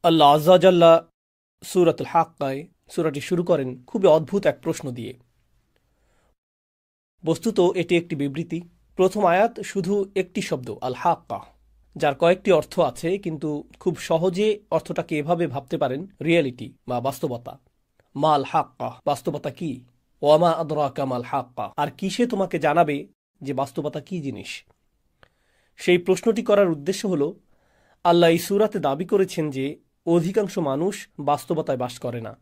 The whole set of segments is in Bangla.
আল্লাহ আজ্জা জাল্লা সূরাতুল হাক্কায় সূরাটি শুরু করেন খুবই অদ্ভুত এক প্রশ্ন দিয়ে। বস্তুত এটি একটি বিবৃতি। প্রথম আয়াত শুধু একটি শব্দ আল হাক্কা, যার কয়েকটি অর্থ আছে, কিন্তু খুব সহজে অর্থটাকে এভাবে ভাবতে পারেন রিয়েলিটি বা বাস্তবতা। মা আল হাক্কা, বাস্তবতা কি? ওয়ামা আদরাকা মাল হাক্কা, আর কিসে তোমাকে জানাবে যে বাস্তবতা কি জিনিস? সেই প্রশ্নটি করার উদ্দেশ্য হল, আল্লাহ এই সূরাতে দাবি করেছেন যে অধিকাংশ মানুষ বাস্তবতায় বাস করে না।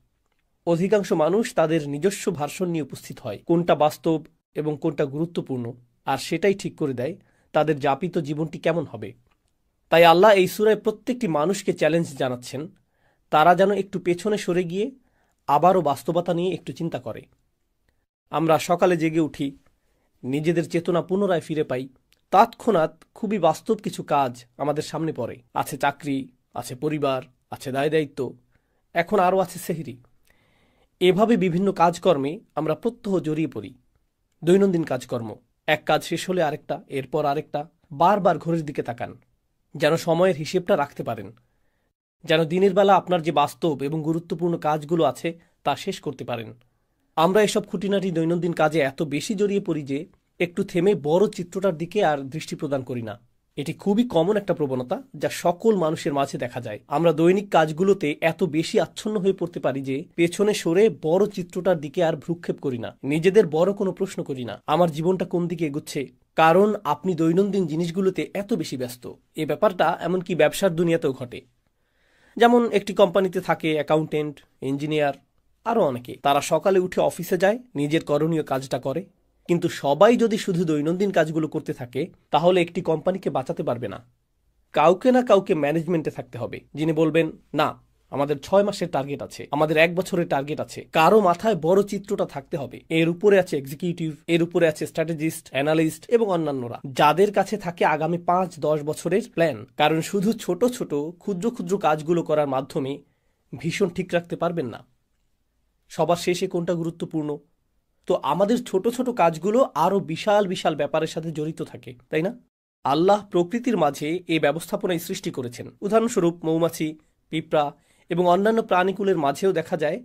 অধিকাংশ মানুষ তাদের নিজস্ব ভার্সন নিয়ে উপস্থিত হয়, কোনটা বাস্তব এবং কোনটা গুরুত্বপূর্ণ, আর সেটাই ঠিক করে দেয় তাদের যাপিত জীবনটি কেমন হবে। তাই আল্লাহ এই সূরায় প্রত্যেকটি মানুষকে চ্যালেঞ্জ জানাচ্ছেন, তারা যেন একটু পেছনে সরে গিয়ে আবারও বাস্তবতা নিয়ে একটু চিন্তা করে। আমরা সকালে জেগে উঠি, নিজেদের চেতনা পুনরায় ফিরে পাই, তৎক্ষণাৎ খুবই বাস্তব কিছু কাজ আমাদের সামনে পড়ে। আছে চাকরি, আছে পরিবার, আছে দায় দায়িত্ব, এখন আরও আছে সেহরি। এভাবে বিভিন্ন কাজকর্মে আমরা প্রত্যহ জড়িয়ে পড়ি। দৈনন্দিন কাজকর্ম, এক কাজ শেষ হলে আরেকটা, এরপর আরেকটা, বারবার ঘড়ির দিকে তাকান, যেন সময়ের হিসেবটা রাখতে পারেন, যেন দিনের বেলা আপনার যে বাস্তব এবং গুরুত্বপূর্ণ কাজগুলো আছে তা শেষ করতে পারেন। আমরা এসব খুঁটিনাটি দৈনন্দিন কাজে এত বেশি জড়িয়ে পড়ি যে একটু থেমে বড় চিত্রটার দিকে আর দৃষ্টি প্রদান করি না। এটি খুবই কমন একটা প্রবণতা যা সকল মানুষের মাঝে দেখা যায়। আমরা দৈনিক কাজগুলোতে এত বেশি আচ্ছন্ন হয়ে পড়তে পারি যে পেছনে সরে বড় চিত্রটার দিকে আর ভ্রুক্ষেপ করি না, নিজেদের বড় কোনো প্রশ্ন করি না, আমার জীবনটা কোন দিকে এগুচ্ছে, কারণ আপনি দৈনন্দিন জিনিসগুলোতে এত বেশি ব্যস্ত। এই ব্যাপারটা এমনকি ব্যবসার দুনিয়াতেও ঘটে। যেমন একটি কোম্পানিতে থাকে অ্যাকাউন্টেন্ট, ইঞ্জিনিয়ার, আরও অনেকে। তারা সকালে উঠে অফিসে যায়, নিজের করণীয় কাজটা করে, কিন্তু সবাই যদি শুধু দৈনন্দিন কাজগুলো করতে থাকে তাহলে একটি কোম্পানিকে বাঁচাতে পারবে না। কাউকে না কাউকে ম্যানেজমেন্টে থাকতে হবে, যিনি বলবেন না আমাদের 6 মাসের টার্গেট আছে, আমাদের 1 বছরের টার্গেট আছে। কারো মাথায় বড় চিত্রটা থাকতে হবে। এর উপরে আছে এক্সিকিউটিভ, এর উপরে আছে স্ট্র্যাটেজিস্ট, অ্যানালিস্ট এবং অন্যান্যরা, যাদের কাছে থাকে আগামী 5-10 বছরের প্ল্যান। কারণ শুধু ছোট ছোট ক্ষুদ্র ক্ষুদ্র কাজগুলো করার মাধ্যমে ভীষণ ঠিক রাখতে পারবেন না সবার শেষে কোনটা গুরুত্বপূর্ণ। তো আমাদের ছোট ছোট কাজগুলো আরও বিশাল বিশাল ব্যাপারের সাথে জড়িত থাকে, তাই না? আল্লাহ প্রকৃতির মাঝে এই ব্যবস্থাপনায় সৃষ্টি করেছেন। উদাহরণস্বরূপ মৌমাছি, পিঁপড়া এবং অন্যান্য প্রাণীকুলের মাঝেও দেখা যায়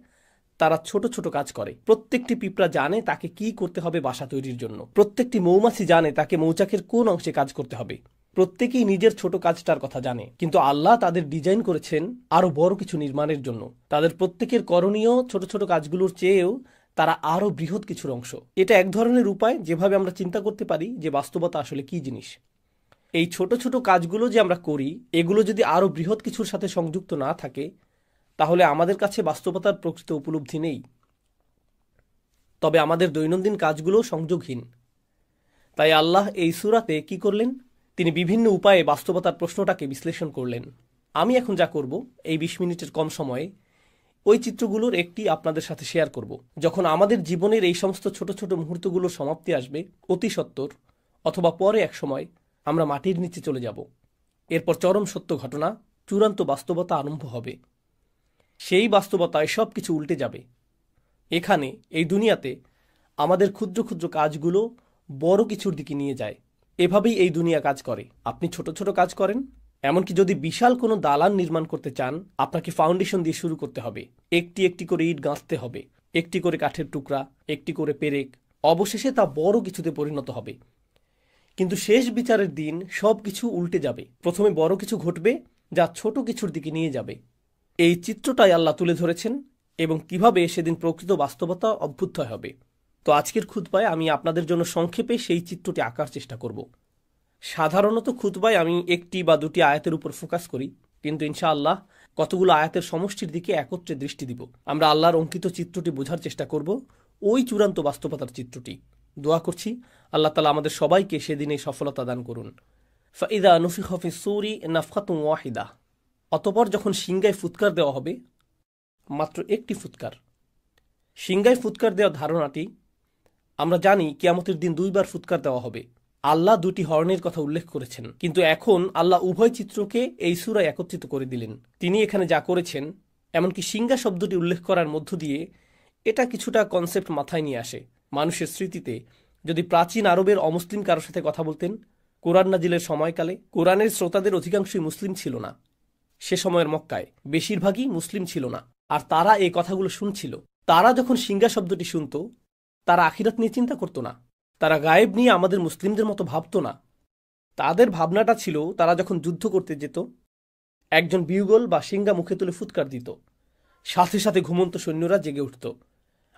তারা ছোট ছোট কাজ করে। প্রত্যেকটি পিঁপড়া জানে তাকে কি করতে হবে বাসা তৈরির জন্য। প্রত্যেকটি মৌমাছি জানে তাকে মৌচাকের কোন অংশে কাজ করতে হবে। প্রত্যেকেই নিজের ছোট কাজটার কথা জানে, কিন্তু আল্লাহ তাদের ডিজাইন করেছেন আরো বড় কিছু নির্মাণের জন্য। তাদের প্রত্যেকের করণীয় ছোট ছোট কাজগুলোর চেয়েও তারা আরো বৃহৎ কিছুর অংশ। এটা এক ধরনের উপায় যেভাবে আমরা চিন্তা করতে পারি যে বাস্তবতা আসলে কি জিনিস। এই ছোট ছোট কাজগুলো যে আমরা করি, এগুলো যদি আরো বৃহৎ কিছুর সাথে সংযুক্ত না থাকে তাহলে আমাদের কাছে বাস্তবতার প্রকৃত উপলব্ধি নেই। তবে আমাদের দৈনন্দিন কাজগুলো সংযোগহীন। তাই আল্লাহ এই সূরাতে কি করলেন? তিনি বিভিন্ন উপায়ে বাস্তবতার প্রশ্নটাকে বিশ্লেষণ করলেন। আমি এখন যা করব এই 20 মিনিটের কম সময়ে ওই চিত্রগুলোর একটি আপনাদের সাথে শেয়ার করব। যখন আমাদের জীবনের এই সমস্ত ছোট ছোট মুহূর্তগুলোর সমাপ্তি আসবে অতি সত্বর, অথবা পরে এক সময় আমরা মাটির নিচে চলে যাব, এরপর চরম সত্য ঘটনা, চূড়ান্ত বাস্তবতা আরম্ভ হবে। সেই বাস্তবতায় সব কিছু উল্টে যাবে। এখানে এই দুনিয়াতে আমাদের ক্ষুদ্র ক্ষুদ্র কাজগুলো বড় কিছুর দিকে নিয়ে যায়। এভাবেই এই দুনিয়া কাজ করে। আপনি ছোট ছোট কাজ করেন, এমনকি যদি বিশাল কোনো দালান নির্মাণ করতে চান আপনাকে ফাউন্ডেশন দিয়ে শুরু করতে হবে। একটি একটি করে ইট গাঁথতে হবে, একটি করে কাঠের টুকরা, একটি করে পেরেক, অবশেষে তা বড় কিছুতে পরিণত হবে। কিন্তু শেষ বিচারের দিন সব কিছু উল্টে যাবে। প্রথমে বড় কিছু ঘটবে যা ছোট কিছুর দিকে নিয়ে যাবে। এই চিত্রটাই আল্লাহ তুলে ধরেছেন এবং কিভাবে সেদিন প্রকৃত বাস্তবতা অভ্যুদয় হবে। তো আজকের খুতবায় আমি আপনাদের জন্য সংক্ষেপে সেই চিত্রটি আঁকার চেষ্টা করব। সাধারণত খুতবায় আমি একটি বা দুটি আয়াতের উপর ফোকাস করি, কিন্তু ইনশাআল্লাহ কতগুলো আয়াতের সমষ্টির দিকে একত্রে দৃষ্টি দিব। আমরা আল্লাহর অঙ্কিত চিত্রটি বোঝার চেষ্টা করব, ওই চূড়ান্ত বাস্তবতার চিত্রটি। দোয়া করছি আল্লাহ তাআলা আমাদের সবাইকে সেদিনে সফলতা দান করুন। ফাইদা নুফিখা ফিস সূরি নাফখাতুন ওয়াহিদা, অতঃপর যখন সিংগায় ফুৎকার দেওয়া হবে, মাত্র একটি ফুৎকার। সিংগায় ফুৎকার দেওয়ার ধারণাটি আমরা জানি কিয়ামতের দিন 2 বার ফুৎকার দেওয়া হবে। আল্লাহ 2টি হর্নের কথা উল্লেখ করেছেন, কিন্তু এখন আল্লাহ উভয় চিত্রকে এই সূরায় একত্রিত করে দিলেন। তিনি এখানে যা করেছেন, এমনকি সিংগা শব্দটি উল্লেখ করার মধ্য দিয়ে এটা কিছুটা কনসেপ্ট মাথায় নিয়ে আসে। মানুষের স্মৃতিতে যদি প্রাচীন আরবের অমুসলিম কারোর সাথে কথা বলতেন কোরআন নাজিলের সময়কালে, কোরআনের শ্রোতাদের অধিকাংশই মুসলিম ছিল না। সে সময়ের মক্কায় বেশিরভাগই মুসলিম ছিল না, আর তারা এই কথাগুলো শুনছিল। তারা যখন সিংহা শব্দটি শুনত, তারা আখিরাত নিয়ে চিন্তা করত না, তারা গায়েব নিয়ে আমাদের মুসলিমদের মতো ভাবত না। তাদের ভাবনাটা ছিল, তারা যখন যুদ্ধ করতে যেত, একজন বিউগল বা সিংহা মুখে তুলে ফুৎকার দিত, সাথে সাথে ঘুমন্ত সৈন্যরা জেগে উঠত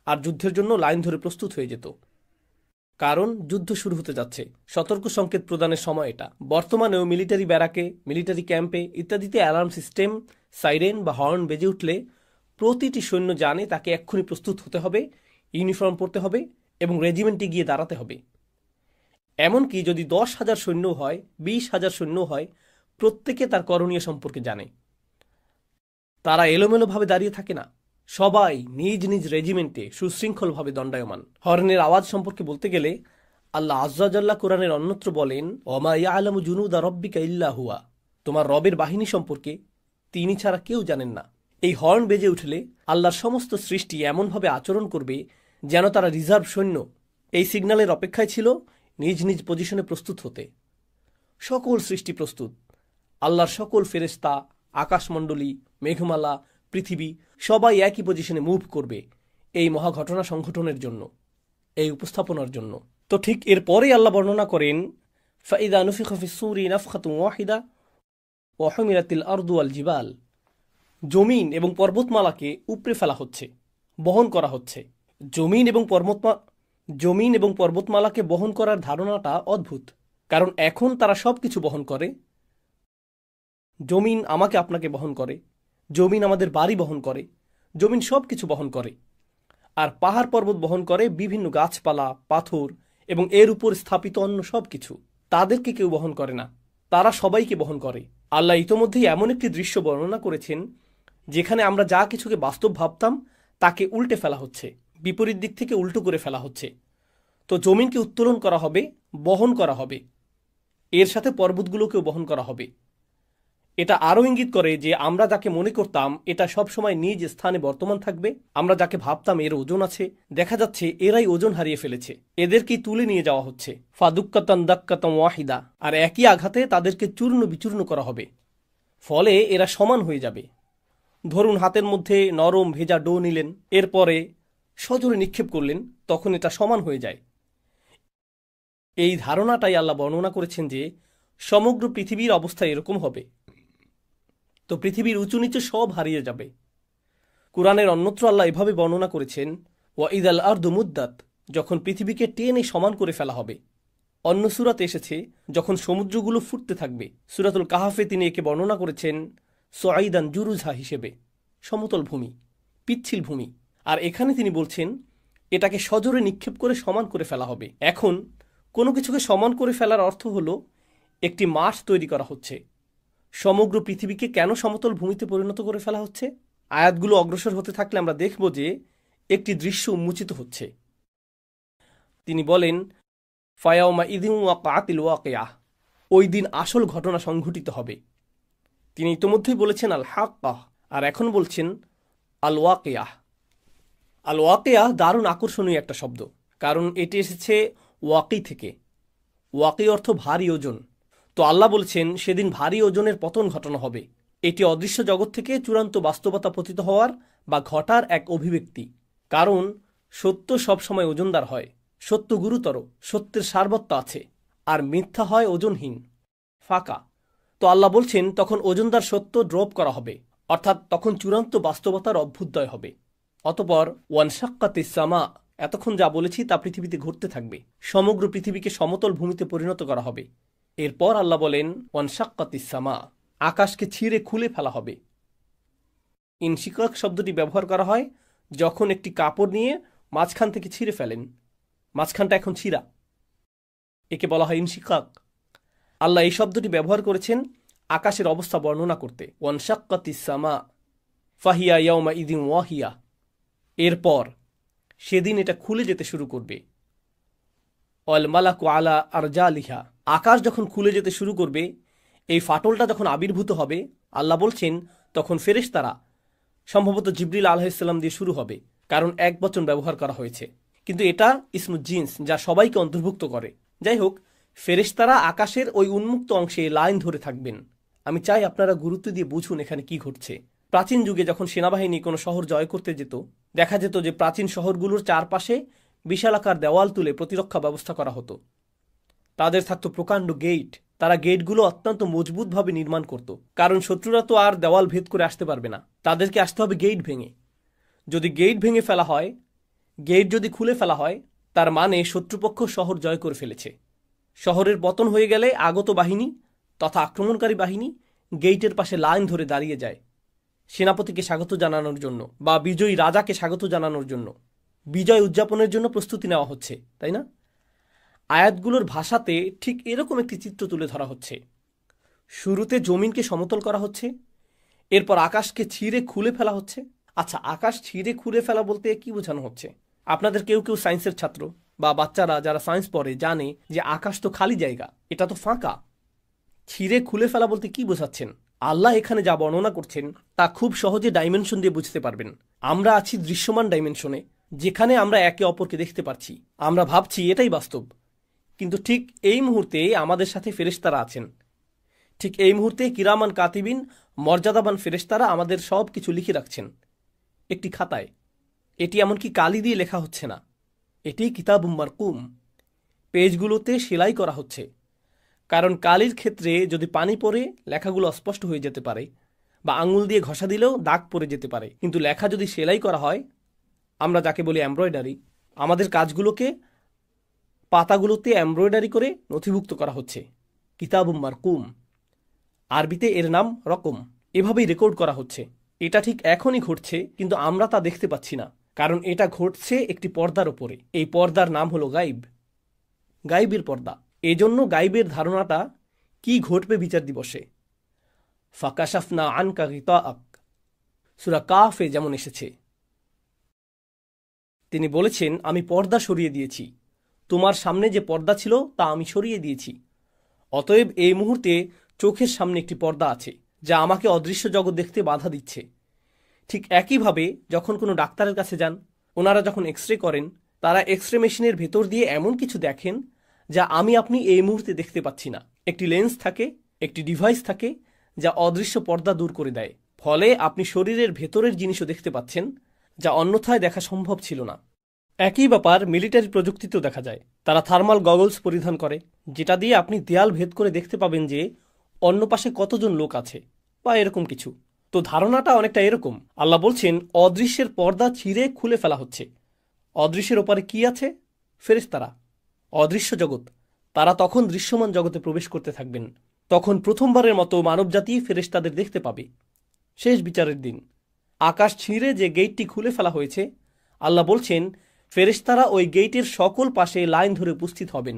আর যুদ্ধের জন্য লাইন ধরে প্রস্তুত হয়ে যেত, কারণ যুদ্ধ শুরু হতে যাচ্ছে। সতর্ক সংকেত প্রদানের সময় এটা। বর্তমানেও মিলিটারি ব্যারাকে, মিলিটারি ক্যাম্পে ইত্যাদিতে অ্যালার্ম সিস্টেম, সাইরেন বা হর্ন বেজে উঠলে প্রতিটি সৈন্য জানে তাকে এক্ষুনি প্রস্তুত হতে হবে, ইউনিফর্ম পরতে হবে এবং রেজিমেন্টে গিয়ে দাঁড়াতে হবে। এমনকি যদি 10,000 সৈন্য হয়, 20,000 সৈন্য হয়, প্রত্যেকে তার করণীয় সম্পর্কে জানে। তারা এলোমেলোভাবে দাঁড়িয়ে থাকে না, সবাই নিজ নিজ রেজিমেন্টে সুশৃঙ্খলভাবে দণ্ডায়মান। হর্নের আওয়াজ সম্পর্কে বলতে গেলে আল্লাহ আজ্জাজাল্লাহ কোরআনের অন্যত্র বলেন, ওমা ইয়ালামু জুনুদা রব্বিকা ইল্লা হুয়া, তোমার রবের বাহিনী সম্পর্কে তিনি ছাড়া কেউ জানেন না। এই হর্ন বেজে উঠলে আল্লাহর সমস্ত সৃষ্টি এমনভাবে আচরণ করবে যেন তারা রিজার্ভ সৈন্য। এই সিগন্যালের অপেক্ষায় ছিল নিজ নিজ পজিশনে প্রস্তুত হতে। সকল সৃষ্টি প্রস্তুত। আল্লাহর সকল ফেরেশতা, আকাশমণ্ডলী, মেঘমালা, পৃথিবী সবাই একই পজিশনে মুভ করবে এই মহাঘটনা সংঘটনের জন্য, এই উপস্থাপনার জন্য। তো ঠিক এরপরেই আল্লাহ বর্ণনা করেন, ফাইদা নুফিখা ফিস-সূরি নাফখাতুন ওয়াহিদা ওয়া হুমিলাতিল আরদু ওয়াল জিবাল, জমিন এবং পর্বতমালাকে উপড়ে ফেলা হচ্ছে, বহন করা হচ্ছে। জমিন এবং পর্বতমালাকে বহন করার ধারণাটা অদ্ভুত, কারণ এখন তারা সবকিছু বহন করে। জমিন আমাকে আপনাকে বহন করে, জমিন আমাদের বাড়ি বহন করে, জমিন সবকিছু বহন করে। আর পাহাড় পর্বত বহন করে বিভিন্ন গাছপালা, পাথর এবং এর উপর স্থাপিত অন্য সবকিছু। তাদেরকে কেউ বহন করে না, তারা সবাইকে বহন করে। আল্লাহ ইতোমধ্যেই এমন একটি দৃশ্য বর্ণনা করেছেন যেখানে আমরা যা কিছুকে বাস্তব ভাবতাম তাকে উল্টে ফেলা হচ্ছে, বিপরীত দিক থেকে উল্টো করে ফেলা হচ্ছে। তো জমিনকে উত্তোলন করা হবে, বহন করা হবে, এর সাথে পর্বতগুলোকেও বহন করা হবে। এটা আরও ইঙ্গিত করে যে আমরা যাকে মনে করতাম এটা সবসময় নিজ স্থানে বর্তমান থাকবে, আমরা যাকে ভাবতাম এর ওজন আছে, দেখা যাচ্ছে এরাই ওজন হারিয়ে ফেলেছে, এদেরকেই তুলে নিয়ে যাওয়া হচ্ছে। ফাদুক্কাতান দাক্কাতাম ওয়াহিদা, আর একই আঘাতে তাদেরকে চূর্ণ বিচূর্ণ করা হবে, ফলে এরা সমান হয়ে যাবে। ধরুন হাতের মধ্যে নরম ভেজা ডো নিলেন, এরপরে সজোরে নিক্ষেপ করলেন, তখন এটা সমান হয়ে যায়। এই ধারণাটাই আল্লাহ বর্ণনা করেছেন যে সমগ্র পৃথিবীর অবস্থা এরকম হবে। তো পৃথিবীর উঁচু নিচু সব হারিয়ে যাবে। কুরআনের অন্যত্র আল্লাহ এভাবে বর্ণনা করেছেন, ওয়াইদাল আরদু মুদ্দাত, যখন পৃথিবীকে টেনে সমান করে ফেলা হবে। অন্য সূরাতে এসেছে যখন সমুদ্রগুলো ফুটতে থাকবে। সূরাতুল কাহাফে তিনি একে বর্ণনা করেছেন সুআইদান জুরুজা হিসেবে, সমতল ভূমি, পিচ্ছিল ভূমি। আর এখানে তিনি বলছেন এটাকে সজোরে নিক্ষেপ করে সমান করে ফেলা হবে। এখন কোনো কিছুকে সমান করে ফেলার অর্থ হলো একটি মাঠ তৈরি করা হচ্ছে। সমগ্র পৃথিবীকে কেন সমতল ভূমিতে পরিণত করে ফেলা হচ্ছে? আয়াতগুলো অগ্রসর হতে থাকলে আমরা দেখব যে একটি দৃশ্য উন্মোচিত হচ্ছে। তিনি বলেন, ফায়াউমা ইদিন ওয়াকাতিল ওয়াকিয়াহ, ওই দিন আসল ঘটনা সংঘটিত হবে। তিনি ইতোমধ্যেই বলেছেন আল হাক্কাহ, আর এখন বলছেন আল ওয়াকিয়াহ। আল ওয়াকিয়াহ দারুণ আকর্ষণীয় একটা শব্দ, কারণ এটি এসেছে ওয়াকি থেকে। ওয়াকি অর্থ ভারী ওজন। তো আল্লাহ বলছেন সেদিন ভারী ওজনের পতন ঘটনা হবে। এটি অদৃশ্য জগৎ থেকে চূড়ান্ত বাস্তবতা পতিত হওয়ার বা ঘটার এক অভিব্যক্তি। কারণ সত্য সবসময় ওজনদার হয়, সত্য গুরুতর, সত্যের সারবত্য আছে, আর মিথ্যা হয় ওজনহীন, ফাঁকা। তো আল্লাহ বলছেন তখন ওজনদার সত্য ড্রপ করা হবে, অর্থাৎ তখন চূড়ান্ত বাস্তবতার অভ্যুদয় হবে। অতপর ওয়ানশাক্কাতিস সামা, এতক্ষণ যা বলেছি তা পৃথিবীতে ঘটতে থাকবে। সমগ্র পৃথিবীকে সমতল ভূমিতে পরিণত করা হবে। এরপর আল্লাহ বলেন ওয়ানশাক্কাতিস সামা, আকাশকে ছিঁড়ে খুলে ফেলা হবে। ইনশিকাক শব্দটি ব্যবহার করা হয় যখন একটি কাপড় নিয়ে মাঝখান থেকে ছিঁড়ে ফেলেন, মাঝখানটা এখন ছিঁড়া, একে বলা হয় ইনশিকাক। আল্লাহ এই শব্দটি ব্যবহার করেছেন আকাশের অবস্থা বর্ণনা করতে। ওয়ানশাক্কাতিস সামা ফাহিয়া ইয়াউমা ইদিন ওয়াহিয়া, এরপর সেদিন এটা খুলে যেতে শুরু করবে। অল মালাকু আলা আরজালিহা, আকাশ যখন খুলে যেতে শুরু করবে, এই ফাটলটা যখন আবির্ভূত হবে, আল্লাহ বলছেন তখন ফেরেশতারা, সম্ভবত জিবরিল আলাইহিসসালাম দিয়ে শুরু হবে, কারণ এক বচন ব্যবহার করা হয়েছে, কিন্তু এটা ইসমু জিন্স, যা সবাইকে অন্তর্ভুক্ত করে। যাই হোক, ফেরেশতারা আকাশের ওই উন্মুক্ত অংশে লাইন ধরে থাকবেন আমি চাই আপনারা গুরুত্ব দিয়ে বুঝুন এখানে কি ঘটছে। প্রাচীন যুগে যখন সেনাবাহিনী কোনো শহর জয় করতে যেত, দেখা যেত যে প্রাচীন শহরগুলোর চারপাশে বিশালাকার দেওয়াল তুলে প্রতিরক্ষা ব্যবস্থা করা হতো। তাদের থাকতো প্রকাণ্ড গেট। তারা গেটগুলো অত্যন্ত মজবুতভাবে নির্মাণ করত, কারণ শত্রুরা তো আর দেওয়াল ভেদ করে আসতে পারবে না, তাদেরকে আসতে হবে গেট ভেঙে। যদি গেট ভেঙে ফেলা হয়, গেট যদি খুলে ফেলা হয়, তার মানে শত্রুপক্ষ শহর জয় করে ফেলেছে। শহরের পতন হয়ে গেলে আগত বাহিনী তথা আক্রমণকারী বাহিনী গেইটের পাশে লাইন ধরে দাঁড়িয়ে যায় সেনাপতিকে স্বাগত জানানোর জন্য বা বিজয়ী রাজাকে স্বাগত জানানোর জন্য। বিজয় উদযাপনের জন্য প্রস্তুতি নেওয়া হচ্ছে, তাই না? আয়াতগুলোর ভাষাতে ঠিক এরকম একটি চিত্র তুলে ধরা হচ্ছে। শুরুতে জমিনকে সমতল করা হচ্ছে, এরপর আকাশকে ছিঁড়ে খুলে ফেলা হচ্ছে। আচ্ছা, আকাশ ছিঁড়ে খুলে ফেলা বলতে কি বোঝানো হচ্ছে? আপনাদের কেউ কেউ সায়েন্সের ছাত্র বা বাচ্চারা যারা সায়েন্স পড়ে জানে যে আকাশ তো খালি জায়গা, এটা তো ফাঁকা। ছিঁড়ে খুলে ফেলা বলতে কি বোঝাচ্ছেন? আল্লাহ এখানে যা বর্ণনা করছেন তা খুব সহজে ডাইমেনশন দিয়ে বুঝতে পারবেন। আমরা আছি দৃশ্যমান ডাইমেনশনে, যেখানে আমরা একে অপরকে দেখতে পাচ্ছি, আমরা ভাবছি এটাই বাস্তব। কিন্তু ঠিক এই মুহূর্তে আমাদের সাথে ফেরেশতারা আছেন। ঠিক এই মুহূর্তে কিরামান কাতিবিন, মর্যাদাবান ফেরেশতারা আমাদের সব কিছু লিখে রাখছেন একটি খাতায়। এটি এমনকি কালি দিয়ে লেখা হচ্ছে না, এটি কিতাবুম মারকুম, পেজগুলোতে সেলাই করা হচ্ছে। কারণ কালির ক্ষেত্রে যদি পানি পড়ে লেখাগুলো অস্পষ্ট হয়ে যেতে পারে, বা আঙুল দিয়ে ঘষা দিলেও দাগ পড়ে যেতে পারে। কিন্তু লেখা যদি সেলাই করা হয়, আমরা যাকে বলি এমব্রয়ডারি, আমাদের কাজগুলোকে পাতাগুলোতে এমব্রয়ডারি করে নথিভুক্ত করা হচ্ছে কিতাবুম মারকুম। আরবিতে এর নাম রকম। এভাবেই রেকর্ড করা হচ্ছে। এটা ঠিক এখনই ঘটছে, কিন্তু আমরা তা দেখতে পাচ্ছি না, কারণ এটা ঘটছে একটি পর্দার ওপরে। এই পর্দার নাম হলো গাইব, গাইবের পর্দা। এজন্য গাইবের ধারণাটা কি ঘটবে বিচার দিবসে। ফাকাশাফনা আনকা গিতাআক, সূরা কাফে যেমন এসেছে। তিনি বলেছেন, আমি পর্দা সরিয়ে দিয়েছি, তোমার সামনে যে পর্দা ছিল তা আমি সরিয়ে দিয়েছি। অতএব এই মুহূর্তে চোখের সামনে একটি পর্দা আছে যা আমাকে অদৃশ্য জগৎ দেখতে বাধা দিচ্ছে। ঠিক একইভাবে যখন কোনো ডাক্তারের কাছে যান, ওনারা যখন এক্সরে করেন, তারা এক্সরে মেশিনের ভেতর দিয়ে এমন কিছু দেখেন যা আমি আপনি এই মুহূর্তে দেখতে পাচ্ছি না। একটি লেন্স থাকে, একটি ডিভাইস থাকে যা অদৃশ্য পর্দা দূর করে দেয়। ফলে আপনি শরীরের ভেতরের জিনিসও দেখতে পাচ্ছেন, যা অন্যথায় দেখা সম্ভব ছিল না। একই ব্যাপার মিলিটারি প্রযুক্তিতেও দেখা যায়। তারা থার্মাল গগলস পরিধান করে, যেটা দিয়ে আপনি দেয়াল ভেদ করে দেখতে পাবেন যে অন্য পাশে কতজন লোক আছে বা এরকম কিছু। তো ধারণাটা অনেকটা এরকম। আল্লাহ বলছেন, অদৃশ্যের পর্দা ছিঁড়ে খুলে ফেলা হচ্ছে। অদৃশ্যের ওপারে কি আছে? ফেরেশতারা, অদৃশ্য জগৎ। তারা তখন দৃশ্যমান জগতে প্রবেশ করতে থাকবেন। তখন প্রথমবারের মতো মানবজাতি ফেরেশতাদের দেখতে পাবে। শেষ বিচারের দিন আকাশ ছিঁড়ে যে গেটটি খুলে ফেলা হয়েছে, আল্লাহ বলছেন ফেরেশতারা ওই গেটের সকল পাশে লাইন ধরে উপস্থিত হবেন।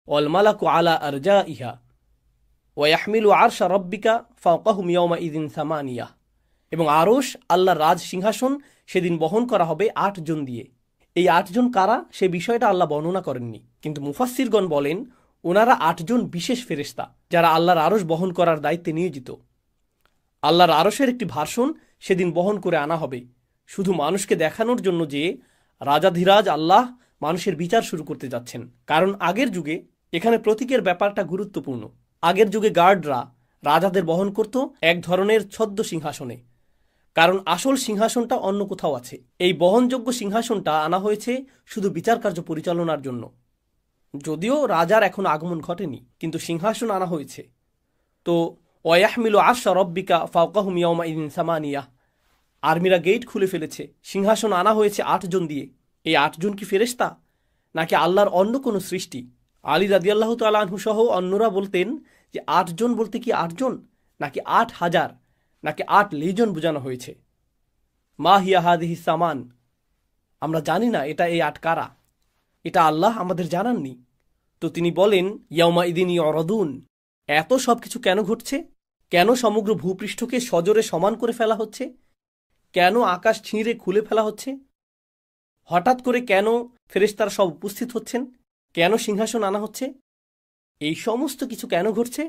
ওয়াল মালাকু আলা আরজাইহা ওয়া ইয়াহমিলু আরশা রাব্বিকা ফাওকাহুম ইয়াওমাইযিন সামানিয়া। এবং আরশ, আল্লাহর রাজ সিংহাসন, সেদিন বহন করা হবে ৮ জন দিয়ে। এই ৮ জন কারা সে বিষয়টা আল্লাহ বর্ণনা করেননি, কিন্তু মুফাসসিরগণ বলেন ওনারা ৮ জন বিশেষ ফেরেশতা যারা আল্লাহর আরশ বহন করার দায়িত্বে নিয়োজিত। আল্লাহর আরশের একটি ভার্সন সেদিন বহন করে আনা হবে, শুধু মানুষকে দেখানোর জন্য যে রাজাধিরাজ আল্লাহ মানুষের বিচার শুরু করতে যাচ্ছেন। কারণ আগের যুগে এখানে প্রতীকের ব্যাপারটা গুরুত্বপূর্ণ। আগের যুগে গার্ডরা রাজাদের বহন করত এক ধরনের ছদ্ম সিংহাসনে, কারণ আসল সিংহাসনটা অন্য কোথাও আছে। এই বহনযোগ্য সিংহাসনটা আনা হয়েছে শুধু বিচার কার্য পরিচালনার জন্য। যদিও রাজার এখন আগমন ঘটেনি, কিন্তু সিংহাসন আনা হয়েছে। তো ওয়াহমিলু আরশা রাব্বিকা ফাওকাহুম ইয়াওমাইযিন সামানিয়া, আর্মিরা গেট খুলে ফেলেছে, সিংহাসন আনা হয়েছে ৮ জন দিয়ে। এই ৮ জন কি ফেরেশতা নাকি আল্লাহর অন্য কোনো সৃষ্টি? আলী রাদিয়াল্লাহু তাআলা আনহু সহ অন্যরা বলতেন যে ৮ জন বলতে কি ৮ জন, নাকি ৮,০০০, নাকি ৮ লেজন বোঝানো হয়েছে। মা হিয়া হাদিহি সামান, আমরা জানি না এটা এই ৮ কারা, এটা আল্লাহ আমাদের জানাননি। তো তিনি বলেন ইয়াউমাইযিন ইউরাদুন, এত সব কিছু কেন ঘটছে? কেন সমগ্র ভূপৃষ্ঠকে সজোরে সমান করে ফেলা হচ্ছে? কেন আকাশ ছিঁড়ে খুলে ফেলা হচ্ছে? হঠাৎ করে কেন ফেরেশতারা সব উপস্থিত হচ্ছেন? কেন সিংহাসন আনা হচ্ছে? এই সমস্ত কিছু কেন ঘটছে?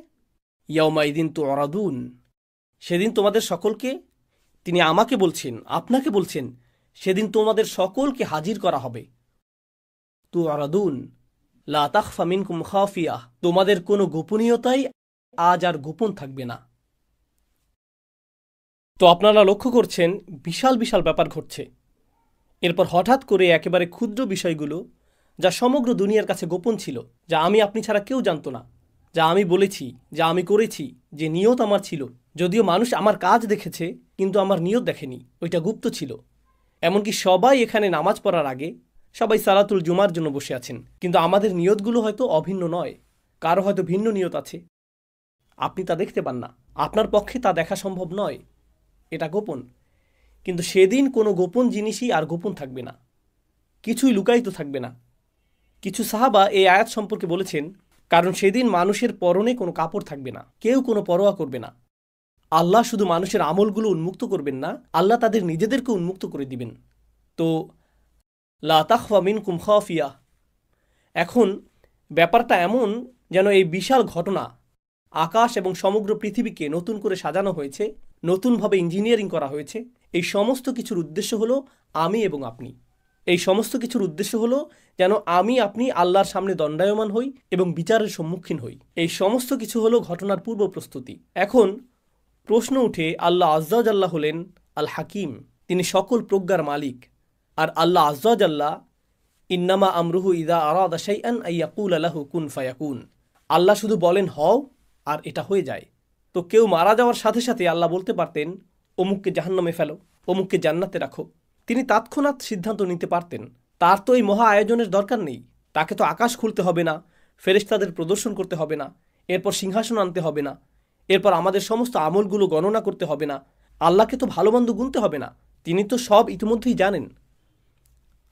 ইয়াউমাইযিন তুরাদুন, সেদিন তোমাদের সকলকে, তিনি আমাকে বলছেন, আপনাকে বলছেন, সেদিন তোমাদের সকলকে হাজির করা হবে। তুরাদুন লা তাখফা মিনকুম খাফিয়া, তোমাদের কোনো গোপনীয়তাই আজ আর গোপন থাকবে না। তো আপনারা লক্ষ্য করছেন বিশাল বিশাল ব্যাপার ঘটছে। এরপর হঠাৎ করে একেবারে ক্ষুদ্র বিষয়গুলো, যা সমগ্র দুনিয়ার কাছে গোপন ছিল, যা আমি আপনি ছাড়া কেউ জানত না, যা আমি বলেছি, যা আমি করেছি, যে নিয়ত আমার ছিল, যদিও মানুষ আমার কাজ দেখেছে কিন্তু আমার নিয়ত দেখেনি, ওইটা গুপ্ত ছিল। এমনকি সবাই এখানে নামাজ পড়ার আগে সবাই সালাতুল জুমার জন্য বসে আছেন, কিন্তু আমাদের নিয়তগুলো হয়তো অভিন্ন নয়, কারো হয়তো ভিন্ন নিয়ত আছে। আপনি তা দেখতে পান না, আপনার পক্ষে তা দেখা সম্ভব নয়, এটা গোপন। কিন্তু সেদিন কোনো গোপন জিনিসই আর গোপন থাকবে না, কিছুই লুকায়িত থাকবে না। কিছু সাহাবা এই আয়াত সম্পর্কে বলেছেন, কারণ সেদিন মানুষের পরনে কোনো কাপড় থাকবে না, কেউ কোনো পরোয়া করবে না। আল্লাহ শুধু মানুষের আমলগুলো উন্মুক্ত করবেন না, আল্লাহ তাদের নিজেদেরকে উন্মুক্ত করে দিবেন। তো লা তাখফা মিনকুম খাফিয়া। এখন ব্যাপারটা এমন যেন এই বিশাল ঘটনা, আকাশ এবং সমগ্র পৃথিবীকে নতুন করে সাজানো হয়েছে, নতুনভাবে ইঞ্জিনিয়ারিং করা হয়েছে। এই সমস্ত কিছুর উদ্দেশ্য হলো আমি এবং আপনি। এই সমস্ত কিছুর উদ্দেশ্য হলো যেন আমি আপনি আল্লাহর সামনে দণ্ডায়মান হই এবং বিচারের সম্মুখীন হই। এই সমস্ত কিছু হলো ঘটনার পূর্ব প্রস্তুতি। এখন প্রশ্ন উঠে, আল্লাহ আজ্জাওয়াজাল্লাহ হলেন আল হাকিম, তিনি সকল প্রজ্ঞার মালিক। আর আল্লাহ আজ্জাওয়াজাল্লাহ ইন্নামা আমরুহু ইদা আরাদা শাইআন আইয়াকুলা লাহু কুন ফায়াকুন। আল্লাহ শুধু বলেন হও আর এটা হয়ে যায়। তো কেউ মারা যাওয়ার সাথে সাথে আল্লাহ বলতে পারতেন অমুককে জাহান্নামে ফেলো, অমুককে জান্নাতে রাখো। তিনি তৎক্ষণাৎ সিদ্ধান্ত নিতে পারতেন। তার তো এই মহা আয়োজনের দরকার নেই। তাকে তো আকাশ খুলতে হবে না, ফেরেশতাদের প্রদর্শন করতে হবে না, এরপর সিংহাসন আনতে হবে না, এরপর আমাদের সমস্ত আমলগুলো গণনা করতে হবে না, আল্লাহকে তো ভালো মন্দ গুনতে হবে না। তিনি তো সব ইতিমধ্যেই জানেন।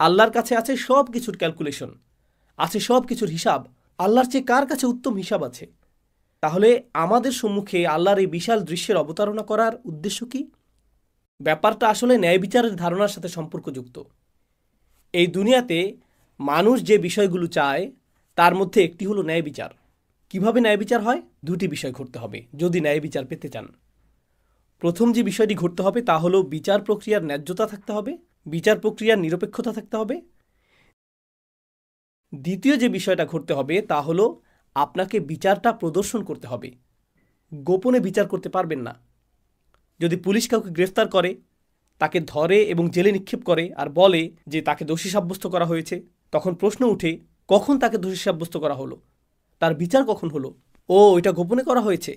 আল্লাহর কাছে আছে সব কিছুর ক্যালকুলেশন, আছে সব কিছুর হিসাব। আল্লাহর চেয়ে কার কাছে উত্তম হিসাব আছে? তাহলে আমাদের সম্মুখে আল্লাহর এই বিশাল দৃশ্যের অবতারণা করার উদ্দেশ্য কি? ব্যাপারটা আসলে ন্যায় বিচারের ধারণার সাথে সম্পর্কযুক্ত। এই দুনিয়াতে মানুষ যে বিষয়গুলো চায় তার মধ্যে একটি হলো ন্যায় বিচার। কিভাবে ন্যায় বিচার হয়? দুটি বিষয় ঘটতে হবে যদি ন্যায় বিচার পেতে চান। প্রথম যে বিষয়টি ঘটতে হবে তা হলো বিচার প্রক্রিয়ার ন্যায্যতা থাকতে হবে, বিচার প্রক্রিয়ার নিরপেক্ষতা থাকতে হবে। দ্বিতীয় যে বিষয়টা ঘটতে হবে তা হলো আপনাকে বিচারটা প্রদর্শন করতে হবে। গোপনে বিচার করতে পারবেন না। যদি পুলিশ কাউকে গ্রেফতার করে, তাকে ধরে এবং জেলে নিক্ষেপ করে আর বলে যে তাকে দোষী সাব্যস্ত করা হয়েছে, তখন প্রশ্ন উঠে কখন তাকে দোষী সাব্যস্ত করা হলো, তার বিচার কখন হলো? ও, এটা গোপনে করা হয়েছে।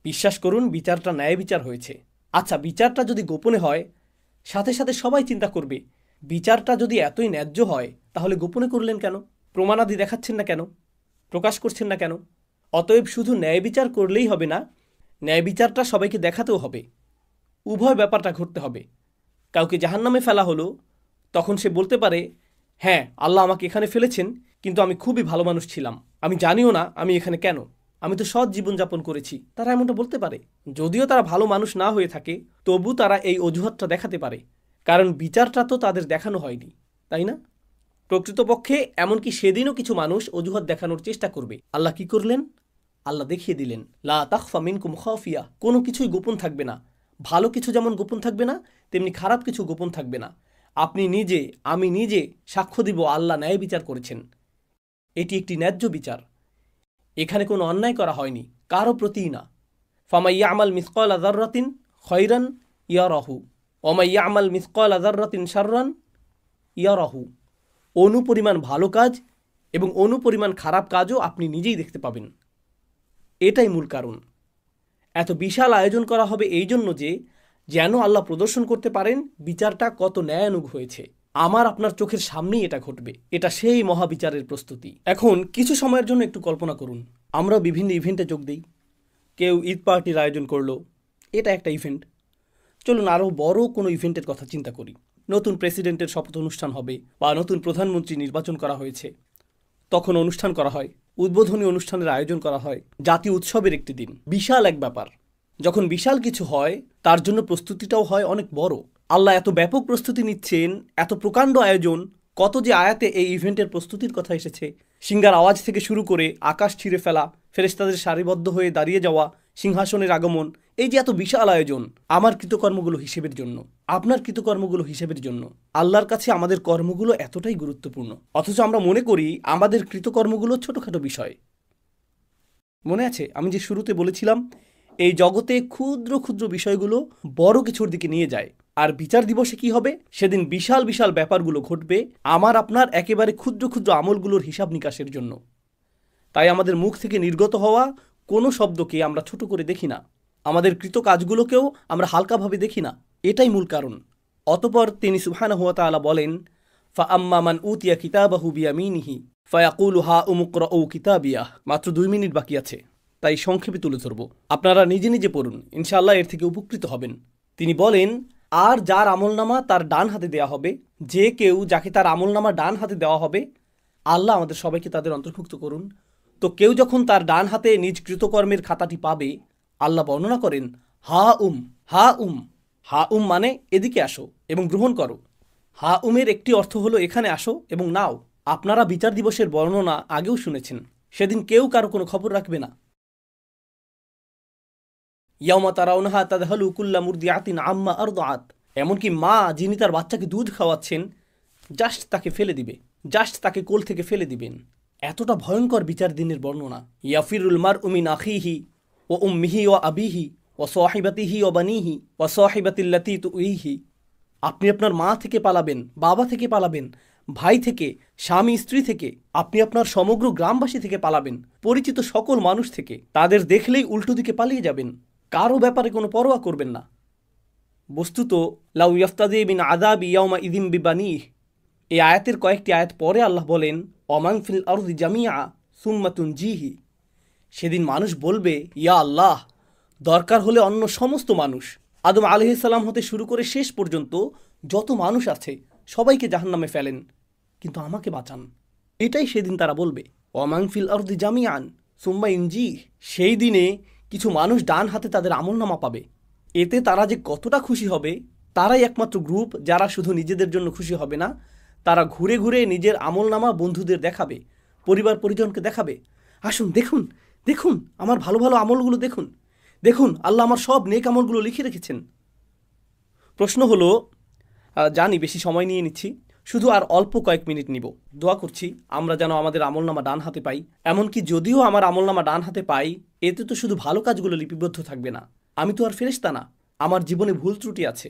বিশ্বাস করুন, বিচারটা ন্যায় বিচার হয়েছে। আচ্ছা, বিচারটা যদি গোপনে হয়, সাথে সাথে সবাই চিন্তা করবে বিচারটা যদি এতই ন্যায্য হয় তাহলে গোপনে করলেন কেন? প্রমাণাদি দেখাচ্ছেন না কেন? প্রকাশ করছেন না কেন? অতএব শুধু ন্যায় বিচার করলেই হবে না, ন্যায় বিচারটা সবাইকে দেখাতেও হবে। উভয় ব্যাপারটা ঘটতে হবে। কাউকে জাহান্নামে ফেলা হলো, তখন সে বলতে পারে, হ্যাঁ, আল্লাহ আমাকে এখানে ফেলেছেন, কিন্তু আমি খুবই ভালো মানুষ ছিলাম, আমি জানিও না আমি এখানে কেন, আমি তো সৎ জীবনযাপন করেছি। তারা এমনটা বলতে পারে। যদিও তারা ভালো মানুষ না হয়ে থাকে, তবু তারা এই অজুহাতটা দেখাতে পারে, কারণ বিচারটা তো তাদের দেখানো হয়নি, তাই না? প্রকৃতপক্ষে এমনকি সেদিনও কিছু মানুষ অজুহাত দেখানোর চেষ্টা করবে। আল্লাহ কি করলেন? আল্লাহ দেখিয়ে দিলেন, লা তাখফা মিনকুম খাফিয়া, কোনো কিছুই গোপন থাকবে না। ভালো কিছু যেমন গোপন থাকবে না, তেমনি খারাপ কিছু গোপন থাকবে না। আপনি নিজে, আমি নিজে সাক্ষ্য দিব আল্লাহ ন্যায় বিচার করেছেন। এটি একটি ন্যায্য বিচার। এখানে কোনো অন্যায় করা হয়নি, কারো প্রতিই না। ফামাই ইয়ামাল মিসকালা যাররাতিন খায়রান ইয়ারাহু ওয়া ইয়ামাল মিসকালা যাররাতিন শাররান ইয়ারাহু। অনুপরিমাণ ভালো কাজ এবং অনুপরিমাণ খারাপ কাজও আপনি নিজেই দেখতে পাবেন। এটাই মূল কারণ। এত বিশাল আয়োজন করা হবে এই জন্য যে যেন আল্লাহ প্রদর্শন করতে পারেন বিচারটা কত ন্যায়ানুগ হয়েছে। আমার আপনার চোখের সামনেই এটা ঘটবে। এটা সেই মহাবিচারের প্রস্তুতি। এখন কিছু সময়ের জন্য একটু কল্পনা করুন, আমরা বিভিন্ন ইভেন্টে যোগ দিই। কেউ ঈদ পার্টির আয়োজন করলো, এটা একটা ইভেন্ট। চলুন আরও বড় কোনো ইভেন্টের কথা চিন্তা করি। নতুন প্রেসিডেন্টের শপথ অনুষ্ঠান হবে বা নতুন প্রধানমন্ত্রী নির্বাচন করা হয়েছে, তখন অনুষ্ঠান করা হয়, উদ্বোধনী অনুষ্ঠানের আয়োজন করা হয়, জাতীয় উৎসবের একটি দিন। বিশাল এক ব্যাপার। যখন বিশাল কিছু হয় তার জন্য প্রস্তুতিটাও হয় অনেক বড়। আল্লাহ এত ব্যাপক প্রস্তুতি নিচ্ছেন, এত প্রকাণ্ড আয়োজন। কত যে আয়াতে এই ইভেন্টের প্রস্তুতির কথা এসেছে। সিঙ্গার আওয়াজ থেকে শুরু করে আকাশ ছিঁড়ে ফেলা, ফেরেশতাদের সারিবদ্ধ হয়ে দাঁড়িয়ে যাওয়া, সিংহাসনের আগমন, এই যে এত বিশাল আয়োজন, আমার কৃতকর্মগুলো হিসেবের জন্য, আপনার কৃতকর্মগুলো হিসেবের জন্য। আল্লাহর কাছে আমাদের কর্মগুলো এতটাই গুরুত্বপূর্ণ, অথচ আমরা মনে করি আমাদের কৃতকর্মগুলো ছোটোখাটো বিষয়। মনে আছে আমি যে শুরুতে বলেছিলাম এই জগতে ক্ষুদ্র ক্ষুদ্র বিষয়গুলো বড় কিছুর দিকে নিয়ে যায়। আর বিচার দিবসে কি হবে? সেদিন বিশাল বিশাল ব্যাপারগুলো ঘটবে আমার আপনার একেবারে ক্ষুদ্র ক্ষুদ্র আমলগুলোর হিসাব নিকাশের জন্য। তাই আমাদের মুখ থেকে নির্গত হওয়া কোনো শব্দকে আমরা ছোট করে দেখি না, আমাদের কৃত কাজগুলোকেও আমরা হালকাভাবে দেখি না। এটাই মূল কারণ। অতপর তিনি সুবহানাহু ওয়া তাআলা বলেন, ফাআম্মা মান উতিয়া কিতাবাহু বিয়ামিনিহি ফায়াকুলু হা উমুকরাউ কিতাবিয়াহ। মাত্র 2 মিনিট বাকি আছে, তাই সংক্ষেপে তুলে ধরব। আপনারা নিজে নিজে পড়ুন, ইনশাআল্লাহ এর থেকে উপকৃত হবেন। তিনি বলেন, আর যার আমলনামা তার ডান হাতে দেওয়া হবে, যে কেউ যাকে তার আমলনামা ডান হাতে দেওয়া হবে, আল্লাহ আমাদের সবাইকে তাদের অন্তর্ভুক্ত করুন। তো কেউ যখন তার ডান হাতে নিজ কৃতকর্মের খাতাটি পাবে, আল্লাহ বর্ণনা করেন, হা উম হা উম। হা উম মানে এদিকে আসো এবং গ্রহণ করো। হা উমের একটি অর্থ হলো এখানে আসো এবং নাও। আপনারা বিচার দিবসের বর্ণনা আগেও শুনেছেন। সেদিন কেউ কারো কোনো খবর রাখবে না। ইয়াউমা তারাউনাহা তাদহালু কুল্লা মুরদিআতিন আম্মা আরদাআত। এমনকি মা যিনি তার বাচ্চাকে দুধ খাওয়াচ্ছেন, জাস্ট তাকে ফেলে দিবে, জাস্ট তাকে কোল থেকে ফেলে দিবেন। এতটা ভয়ঙ্কর বিচার দিনের বর্ণনা। ইয়াফিরুল মারউ মিন আখিহি ওয়া উম্মিহি ওয়া আবিহি ওয়া সাহিবাতিহি ওয়া বানিহি ওয়া সাহিবাতিল্লাতী তুইহি। আপনি আপনার মা থেকে পালাবেন, বাবা থেকে পালাবেন, ভাই থেকে, স্বামী স্ত্রী থেকে, আপনি আপনার সমগ্র গ্রামবাসী থেকে পালাবেন, পরিচিত সকল মানুষ থেকে। তাদের দেখলেই উল্টো দিকে পালিয়ে যাবেন, কারো ব্যাপারে কোনো পরোয়া করবেন না। বস্তুত লাউ ইয়াফতাদি মিন আযাবি ইয়াউমা ইযিম বিবানিহ। এই আয়াতের কয়েকটি আয়াত পরে আল্লাহ বলেন, অমান ফিল আরদি জামিআ সুম্মা তুনজিহি। সেদিন মানুষ বলবে, ইয়া আল্লাহ, দরকার হলে অন্য সমস্ত মানুষ, আদম আলাইহিস সালাম হতে শুরু করে শেষ পর্যন্ত যত মানুষ আছে সবাইকে জাহান্নামে ফেলেন, কিন্তু আমাকে বাঁচান। এটাই সেদিন তারা বলবে, অমান ফিল আরদি জামিআন সুম্মা ইনজিহ। সেই দিনে কিছু মানুষ ডান হাতে তাদের আমলনামা পাবে। এতে তারা যে কতটা খুশি হবে, তারাই একমাত্র গ্রুপ যারা শুধু নিজেদের জন্য খুশি হবে না, তারা ঘুরে ঘুরে নিজের আমলনামা বন্ধুদের দেখাবে, পরিবার পরিজনকে দেখাবে। আসুন দেখুন, দেখুন আমার ভালো ভালো আমলগুলো দেখুন, দেখুন আল্লাহ আমার সব নেক আমলগুলো লিখে রেখেছেন। প্রশ্ন হলো, জানি বেশি সময় নিয়ে নিচ্ছি, শুধু আর অল্প কয়েক মিনিট নিব। দোয়া করছি আমরা যেন আমাদের আমলনামা ডান হাতে পাই। এমনকি যদিও আমার আমলনামা ডান হাতে পাই, এতে তো শুধু ভালো কাজগুলো লিপিবদ্ধ থাকবে না। আমি তো আর ফেরেশতা না, আমার জীবনে ভুল ত্রুটি আছে,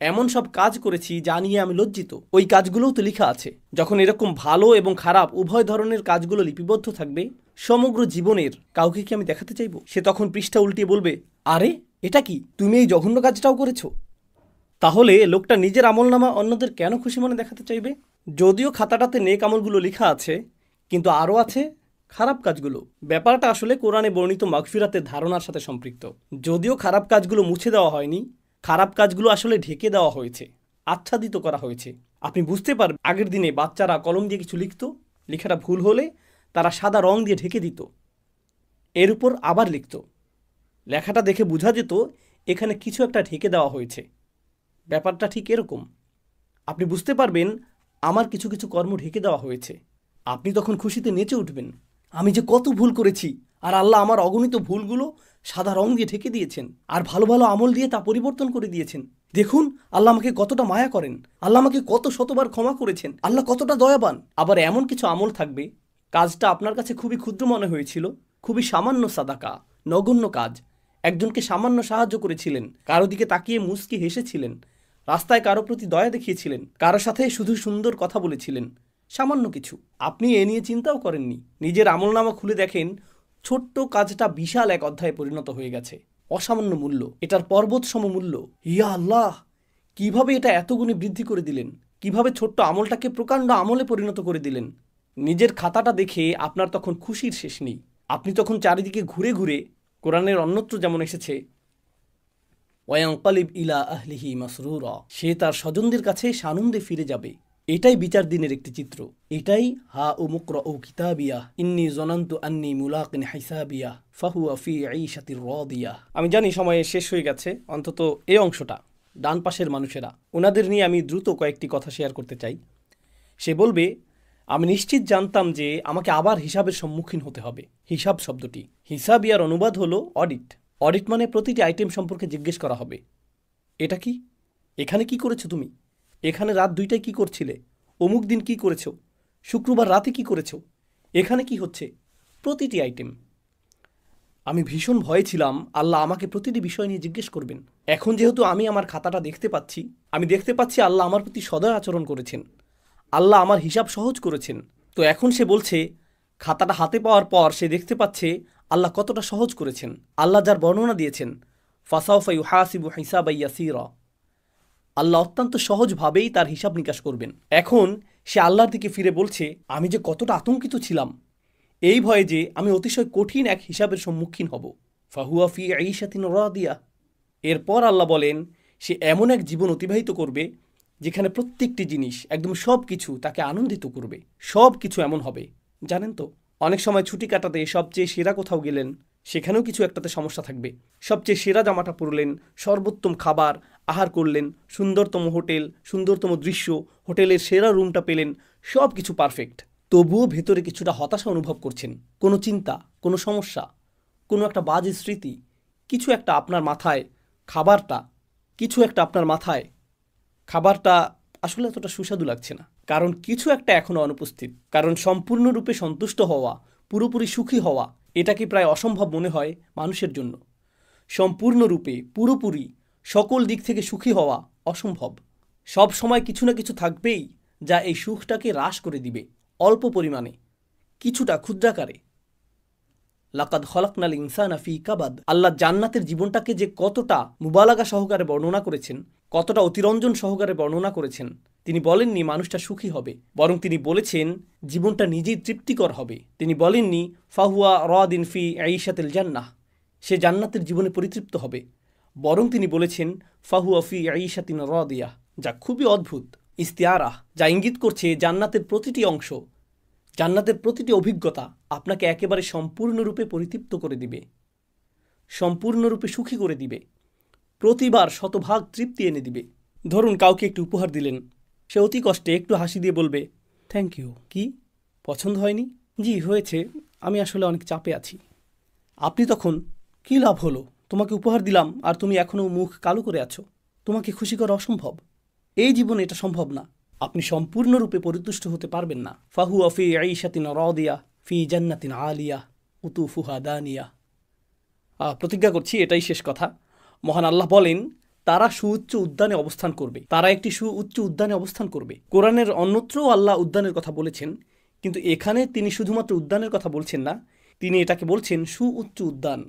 এমন সব কাজ করেছি যা নিয়ে আমি লজ্জিত, ওই কাজগুলোও তো লেখা আছে। যখন এরকম ভালো এবং খারাপ উভয় ধরনের কাজগুলো লিপিবদ্ধ থাকবে সমগ্র জীবনের, কাউকে কি আমি দেখাতে চাইব? সে তখন পৃষ্ঠা উল্টিয়ে বলবে, আরে এটা কি, তুমি এই জঘন্য কাজটাও করেছো? তাহলে লোকটা নিজের আমলনামা অন্যদের কেন খুশি মনে দেখাতে চাইবে? যদিও খাতাটাতে নেক আমলগুলো লেখা আছে, কিন্তু আরও আছে খারাপ কাজগুলো। ব্যাপারটা আসলে কোরআনে বর্ণিত মাগফিরাতের ধারণার সাথে সম্পৃক্ত। যদিও খারাপ কাজগুলো মুছে দেওয়া হয়নি, খারাপ কাজগুলো আসলে ঢেকে দেওয়া হয়েছে, আচ্ছাদিত করা হয়েছে। আপনি বুঝতে পারবেন, আগের দিনে বাচ্চারা কলম দিয়ে কিছু লিখত, লেখাটা ভুল হলে তারা সাদা রং দিয়ে ঢেকে দিত, এর উপর আবার লিখত। লেখাটা দেখে বোঝা যেত এখানে কিছু একটা ঢেকে দেওয়া হয়েছে। ব্যাপারটা ঠিক এরকম। আপনি বুঝতে পারবেন আমার কিছু কিছু কর্ম ঢেকে দেওয়া হয়েছে। আপনি তখন খুশিতে নেচে উঠবেন, আমি যে কত ভুল করেছি, আর আল্লাহ আমার অগণিত ভুলগুলো সাদা রং দিয়ে ঢেকে দিয়েছেন, আর ভালো ভালো আমল দিয়ে তা পরিবর্তন করে দিয়েছেন। দেখুন আল্লাহ আমাকে কতটা মায়া করেন, আল্লাহ আমাকে কত শতবার ক্ষমা করেছেন, আল্লাহ কতটা দয়াবান। আবার এমন কিছু আমল থাকবে, কাজটা আপনার কাছে খুবই ক্ষুদ্র মনে হয়েছিল, খুবই সামান্য সাদাকা, নগণ্য কাজ, একজনকে সামান্য সাহায্য করেছিলেন, কারো দিকে তাকিয়ে মুচকি হেসেছিলেন, রাস্তায় কারো প্রতি দয়া দেখিয়েছিলেন, কারো সাথে শুধু সুন্দর কথা বলেছিলেন, সামান্য কিছু। আপনি এ নিয়ে চিন্তাও করেননি। নিজের আমলনামা খুলে দেখেন ছোট্ট কাজটা বিশাল এক অধ্যায়ে পরিণত হয়ে গেছে। অসামান্য মূল্য, এটার পর্বত সম মূল্য। ইয়া আল্লাহ, কিভাবে এটা এত গুণে বৃদ্ধি করে দিলেন, কিভাবে ছোট্ট আমলটাকে প্রকাণ্ড আমলে পরিণত করে দিলেন। নিজের খাতাটা দেখে আপনার তখন খুশির শেষ নেই। আপনি তখন চারিদিকে ঘুরে ঘুরে, কোরআনের অন্যত্র যেমন এসেছে, ওয়ায়ানকালিব ইলা আহলিহি মাসরুরা, সে তার স্বজনদের কাছে সানন্দে ফিরে যাবে। এটাই বিচার দিনের একটি চিত্র। এটাই হা উমুকরাউ কিতাবিয়া ইন্নী জনান্তু আন্নী মুলাকিন হিসাবিয়া ফাহুয়া ফি ঈশাতির রাদিয়া। আমি জানি সময় শেষ হয়ে গেছে, অন্তত এই অংশটা। ডান পাশের মানুষেরা, ওনাদের নিয়ে আমি দ্রুত কয়েকটি কথা শেয়ার করতে চাই। সে বলবে, আমি নিশ্চিত জানতাম যে আমাকে আবার হিসাবের সম্মুখীন হতে হবে। হিসাব শব্দটি হিসাবিয়ার অনুবাদ হলো অডিট। অডিট মানে প্রতিটি আইটেম সম্পর্কে জিজ্ঞেস করা হবে। এটা কি, এখানে কি করেছো তুমি, এখানে রাত 2টায় কি করছিলে, অমুক দিন কি করেছো, শুক্রবার রাতে কি করেছো, এখানে কি হচ্ছে, প্রতিটি আইটেম। আমি ভীষণ ভয়ে ছিলাম আল্লাহ আমাকে প্রতিটি বিষয় নিয়ে জিজ্ঞেস করবেন। এখন যেহেতু আমি আমার খাতাটা দেখতে পাচ্ছি, আমি দেখতে পাচ্ছি আল্লাহ আমার প্রতি সদয় আচরণ করেছেন, আল্লাহ আমার হিসাব সহজ করেছেন। তো এখন সে বলছে, খাতাটা হাতে পাওয়ার পর সে দেখতে পাচ্ছে আল্লাহ কতটা সহজ করেছেন। আল্লাহ যার বর্ণনা দিয়েছেন, ফাসাউফা ইউহাসিবু হিসাবান ইয়াসীরা, আল্লাহ অত্যন্ত সহজভাবেই তার হিসাব নিকাশ করবেন। এখন সে আল্লাহর দিকে ফিরে বলছে, আমি যে কতটা আতঙ্কিত ছিলাম এই ভয়ে যে আমি অতিশয় কঠিন এক হিসাবের সম্মুখীন হব। ফাহুয়া ফি ঈশাতিন রাদিয়া। এরপর আল্লাহ বলেন, সে এমন এক জীবন অতিবাহিত করবে যেখানে প্রত্যেকটি জিনিস, একদম সব কিছু তাকে আনন্দিত করবে। সব কিছু এমন হবে, জানেন তো, অনেক সময় ছুটি কাটাতে সবচেয়ে সেরা কোথাও গেলেন, সেখানেও কিছু একটাতে সমস্যা থাকবে। সবচেয়ে সেরা জামাটা পরলেন, সর্বোত্তম খাবার আহার করলেন, সুন্দরতম হোটেল, সুন্দরতম দৃশ্য, হোটেলের সেরা রুমটা পেলেন, সব কিছু পারফেক্ট, তবুও ভেতরে কিছুটা হতাশা অনুভব করছেন। কোনো চিন্তা, কোনো সমস্যা, কোনো একটা বাজে স্মৃতি, কিছু একটা আপনার মাথায়, খাবারটা আসলে এতটা সুস্বাদু লাগছে না। কারণ কিছু একটা এখনও অনুপস্থিত। কারণ সম্পূর্ণরূপে সন্তুষ্ট হওয়া, পুরোপুরি সুখী হওয়া, এটা কি প্রায় অসম্ভব মনে হয় মানুষের জন্য। সম্পূর্ণরূপে, পুরোপুরি, সকল দিক থেকে সুখী হওয়া অসম্ভব। সব সময় কিছু না কিছু থাকবেই যা এই সুখটাকে হ্রাস করে দিবে, অল্প পরিমাণে, কিছুটা ক্ষুদ্রাকারে। লাকাদ খলাকনাল ইনসানা ফি কাবাদ। আল্লাহ জান্নাতের জীবনটাকে যে কতটা মুবালাগা সহকারে বর্ণনা করেছেন, কতটা অতিরঞ্জন সহকারে বর্ণনা করেছেন। তিনি বলেননি মানুষটা সুখী হবে, বরং তিনি বলেছেন জীবনটা নিজেই তৃপ্তিকর হবে। তিনি বলেননি ফাহুয়া রাদিন ফি ঈশাতিল জান্নাহ, সে জান্নাতের জীবনে পরিতৃপ্ত হবে, বরং তিনি বলেছেন ফাহুয়া ফি ঈশাতিন রাদিয়াহ, যা খুবই অদ্ভুত ইস্তিআরাহ, যা ইঙ্গিত করছে জান্নাতের প্রতিটি অংশ, জান্নাতের প্রতিটি অভিজ্ঞতা আপনাকে একেবারে সম্পূর্ণরূপে পরিতৃপ্ত করে দিবে, সম্পূর্ণরূপে সুখী করে দিবে, প্রতিবার শতভাগ তৃপ্তি এনে দিবে। ধরুন কাউকে একটু উপহার দিলেন, সে অতি কষ্টে একটু হাসি দিয়ে বলবে থ্যাংক ইউ। কি, পছন্দ হয়নি? জি হয়েছে, আমি আসলে অনেক চাপে আছি। আপনি তখন, কী লাভ হলো, তোমাকে উপহার দিলাম আর তুমি এখনও মুখ কালো করে আছো, তোমাকে খুশি করা অসম্ভব, এই জীবনে এটা সম্ভব না। আপনি সম্পূর্ণরূপে পরিতুষ্ট হতে পারবেন না। ফাহুয়া ফি ঈশাতিন রাদিয়া ফি জান্নাতিন আলিয়া কুতুফুহা দানিয়া। প্রতিজ্ঞা করছি এটাই শেষ কথা। মহান আল্লাহ বলেন, তারা সুউচ্চ উদ্যানে অবস্থান করবে, তারা একটি সুউচ্চ উদ্যানে অবস্থান করবে। কোরআনের অন্যত্রও আল্লাহ উদ্যানের কথা বলেছেন, কিন্তু এখানে তিনি শুধুমাত্র উদ্যানের কথা বলছেন না, তিনি এটাকে বলছেন সুউচ্চ উদ্যান।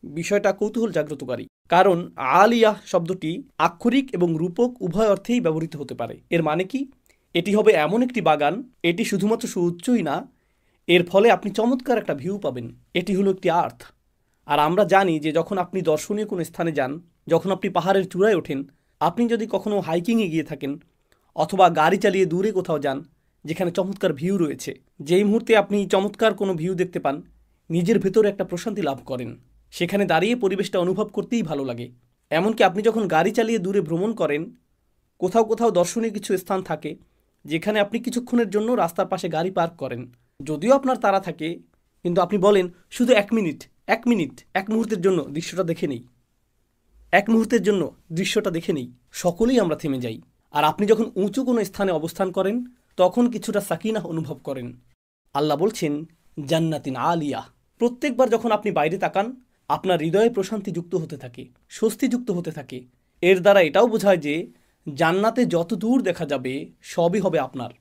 বিষয়টা কৌতূহল জাগ্রতকারী, কারণ আলিয়া শব্দটি আক্ষরিক এবং রূপক উভয় অর্থেই ব্যবহৃত হতে পারে। এর মানে কি, এটি হবে এমন একটি বাগান, এটি শুধুমাত্র সুউচ্চই না, এর ফলে আপনি চমৎকার একটা ভিউ পাবেন। এটি হলো একটি আর্থ। আর আমরা জানি যে যখন আপনি দর্শনীয় কোনো স্থানে যান, যখন আপনি পাহাড়ের চূড়ায় ওঠেন, আপনি যদি কখনো হাইকিংয়ে গিয়ে থাকেন অথবা গাড়ি চালিয়ে দূরে কোথাও যান যেখানে চমৎকার ভিউ রয়েছে, যেই মুহূর্তে আপনি চমৎকার কোনো ভিউ দেখতে পান, নিজের ভেতরে একটা প্রশান্তি লাভ করেন, সেখানে দাঁড়িয়ে পরিবেশটা অনুভব করতেই ভালো লাগে। এমনকি আপনি যখন গাড়ি চালিয়ে দূরে ভ্রমণ করেন, কোথাও কোথাও দর্শনীয় কিছু স্থান থাকে যেখানে আপনি কিছুক্ষণের জন্য রাস্তার পাশে গাড়ি পার্ক করেন, যদিও আপনার তাড়া থাকে, কিন্তু আপনি বলেন শুধু এক মুহূর্তের জন্য দৃশ্যটা দেখে নেই, এক মুহূর্তের জন্য দৃশ্যটা দেখে নেই। সকলেই আমরা থেমে যাই। আর আপনি যখন উঁচু কোনো স্থানে অবস্থান করেন তখন কিছুটা সাকিনাহ অনুভব করেন। আল্লাহ বলছেন জান্নাতিন আলিয়া। প্রত্যেকবার যখন আপনি বাইরে তাকান আপনার হৃদয়ে প্রশান্তি যুক্ত হতে থাকে, স্বস্তি যুক্ত হতে থাকে। এর দ্বারা এটাও বোঝায় যে জান্নাতে যত দূর দেখা যাবে সবই হবে আপনার,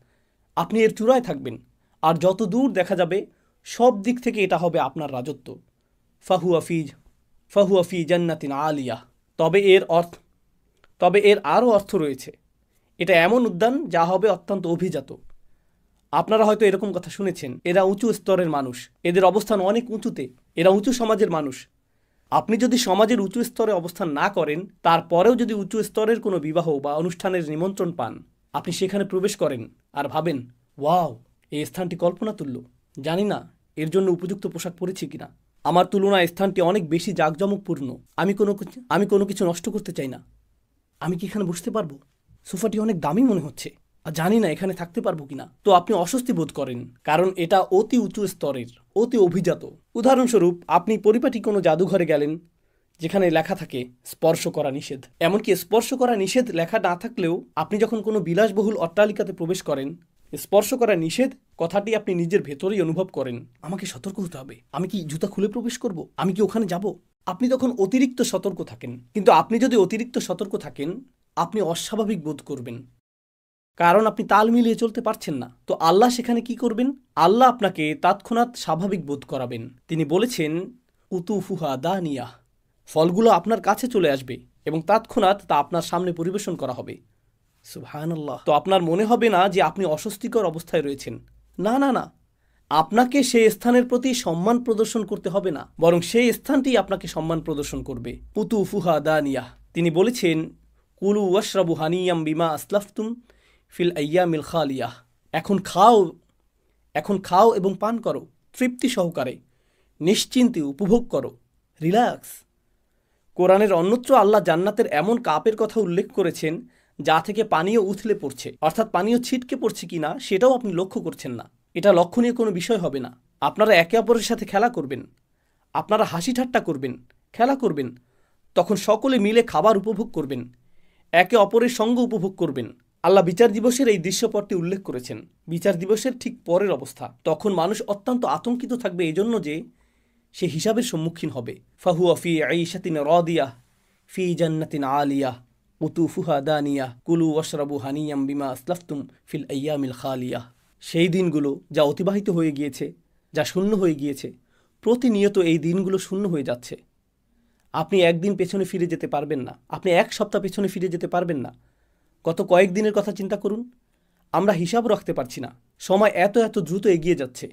আপনি এর চূড়ায় থাকবেন, আর যত দূর দেখা যাবে সব দিক থেকে এটা হবে আপনার রাজত্ব। ফাহুয়া ফি জান্নাতিন আলিয়া। তবে এর আরও অর্থ রয়েছে। এটা এমন উদ্যান যা হবে অত্যন্ত অভিজাত। আপনারা হয়তো এরকম কথা শুনেছেন, এরা উঁচু স্তরের মানুষ, এদের অবস্থান অনেক উঁচুতে, এরা উঁচু সমাজের মানুষ। আপনি যদি সমাজের উঁচু স্তরে অবস্থান না করেন, তারপরেও যদি উঁচু স্তরের কোনো বিবাহ বা অনুষ্ঠানের নিমন্ত্রণ পান, আপনি সেখানে প্রবেশ করেন আর ভাবেন ওয়াও, এই স্থানটি কল্পনাতুল্য, জানি না এর জন্য উপযুক্ত পোশাক পরেছি কিনা, আমার তুলনায় স্থানটি অনেক বেশি জাঁকজমকপূর্ণ, আমি কোনো কিছু নষ্ট করতে চাই না, আমি কি এখানে বসতে পারবো, সোফাটি অনেক দামি মনে হচ্ছে, আর জানি না এখানে থাকতে পারবো কিনা। তো আপনি অস্বস্তি বোধ করেন, কারণ এটা অতি উঁচু স্তরের, অতি অভিজাত। উদাহরণস্বরূপ আপনি পরিপাটি কোনো জাদুঘরে গেলেন যেখানে লেখা থাকে স্পর্শ করা নিষেধ। এমনকি স্পর্শ করা নিষেধ লেখা না থাকলেও আপনি যখন কোনো বিলাসবহুল অট্টালিকাতে প্রবেশ করেন স্পর্শ করা নিষেধ কথাটি আপনি নিজের ভেতরেই অনুভব করেন, আমাকে সতর্ক হতে হবে, আমি কি জুতা খুলে প্রবেশ করব, আমি কি ওখানে যাব, আপনি তখন অতিরিক্ত সতর্ক থাকেন। কিন্তু আপনি যদি অতিরিক্ত সতর্ক থাকেন, আপনি অস্বাভাবিক বোধ করবেন, কারণ আপনি তাল মিলিয়ে চলতে পারছেন না। তো আল্লাহ সেখানে কি করবেন? আল্লাহ আপনাকে তৎক্ষণাৎ স্বাভাবিক বোধ করাবেন। তিনি বলেছেন, কুতুফুহা দানিয়া, ফলগুলো আপনার কাছে চলে আসবে এবং তৎক্ষণাৎ তা আপনার সামনে পরিবেশন করা হবে। সুবহানাল্লাহ। তো আপনার মনে হবে না যে আপনি অস্বস্তিকর অবস্থায় রয়েছেন। না না না, আপনাকে সেই স্থানের প্রতি সম্মান প্রদর্শন করতে হবে না, বরং সেই স্থানটি আপনাকে সম্মান প্রদর্শন করবে। কুতুফুহা দানিয়া। তিনি বলেছেন, কুলু ওয়াশরাবু হানিয়াম বিমা আসলাফতুম ফিল আইয়ামিল খালিয়াহ। এখন খাও এবং পান করো তৃপ্তি সহকারে, নিশ্চিন্তে উপভোগ করো, রিল্যাক্স। কোরআনের অন্যত্র আল্লাহ জান্নাতের এমন কাপের কথা উল্লেখ করেছেন যা থেকে পানীয় উথলে পড়ছে, অর্থাৎ পানীয় ছিটকে পড়ছে কিনা সেটাও আপনি লক্ষ্য করছেন না। এটা লক্ষণীয় কোনো বিষয় হবে না। আপনারা একে অপরের সাথে খেলা করবেন, আপনারা হাসি ঠাট্টা করবেন, খেলা করবেন, তখন সকলে মিলে খাবার উপভোগ করবেন, একে অপরের সঙ্গ উপভোগ করবেন। আল্লাহ বিচার দিবসের এই দৃশ্যপটটি উল্লেখ করেছেন। বিচার দিবসের ঠিক পরের অবস্থা, তখন মানুষ অত্যন্ত আতঙ্কিত থাকবে এই জন্য যে সে হিসাবের সম্মুখীন হবে। ফাহুয়া ফি আইশাতিন রাদিয়াহ ফি জান্নাতিন আলিয়াহ কুতুফুহা দানিয়াহ কুলু ওয়াশরাবু হানিয়াম বিমা আসলাফতুম ফিল আইয়ামিল খালিয়াহ। সেই দিনগুলো যা অতিবাহিত হয়ে গিয়েছে, যা শূন্য হয়ে গিয়েছে, প্রতিনিয়ত এই দিনগুলো শূন্য হয়ে যাচ্ছে। আপনি একদিন পেছনে ফিরে যেতে পারবেন না, আপনি এক সপ্তাহ পেছনে ফিরে যেতে পারবেন না। গত কয়েকদিনের কথা চিন্তা করুন, আমরা হিসাব রাখতে পারছি না, সময় এত এত দ্রুত এগিয়ে যাচ্ছে।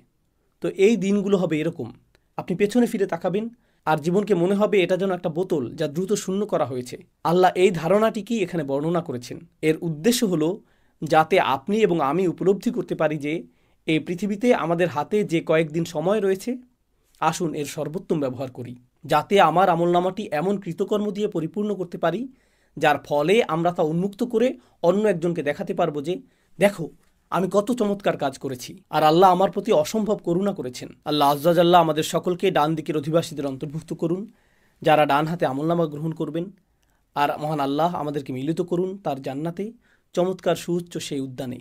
তো এই দিনগুলো হবে এরকম, আপনি পেছনে ফিরে তাকাবেন আর জীবনকে মনে হবে এটা যেন একটা বোতল যা দ্রুত শূন্য করা হয়েছে। আল্লাহ এই ধারণাটিকেই এখানে বর্ণনা করেছেন। এর উদ্দেশ্য হলো যাতে আপনি এবং আমি উপলব্ধি করতে পারি যে এই পৃথিবীতে আমাদের হাতে যে কয়েকদিন সময় রয়েছে, আসুন এর সর্বোত্তম ব্যবহার করি, যাতে আমার আমলনামাটি এমন কৃতকর্ম দিয়ে পরিপূর্ণ করতে পারি যার ফলে আমরা তা উন্মুক্ত করে অন্য একজনকে দেখাতে পারবো যে দেখো আমি কত চমৎকার কাজ করেছি, আর আল্লাহ আমার প্রতি অসম্ভব করুণা করেছেন। আল্লাহ আজ্জা জাল্লাহ আমাদের সকলকে ডান দিকের অধিবাসীদের অন্তর্ভুক্ত করুন, যারা ডান হাতে আমলনামা গ্রহণ করবেন। আর মহান আল্লাহ আমাদেরকে মিলিত করুন তার জান্নাতে, চমৎকার সুউচ্চ সেই উদ্যানে।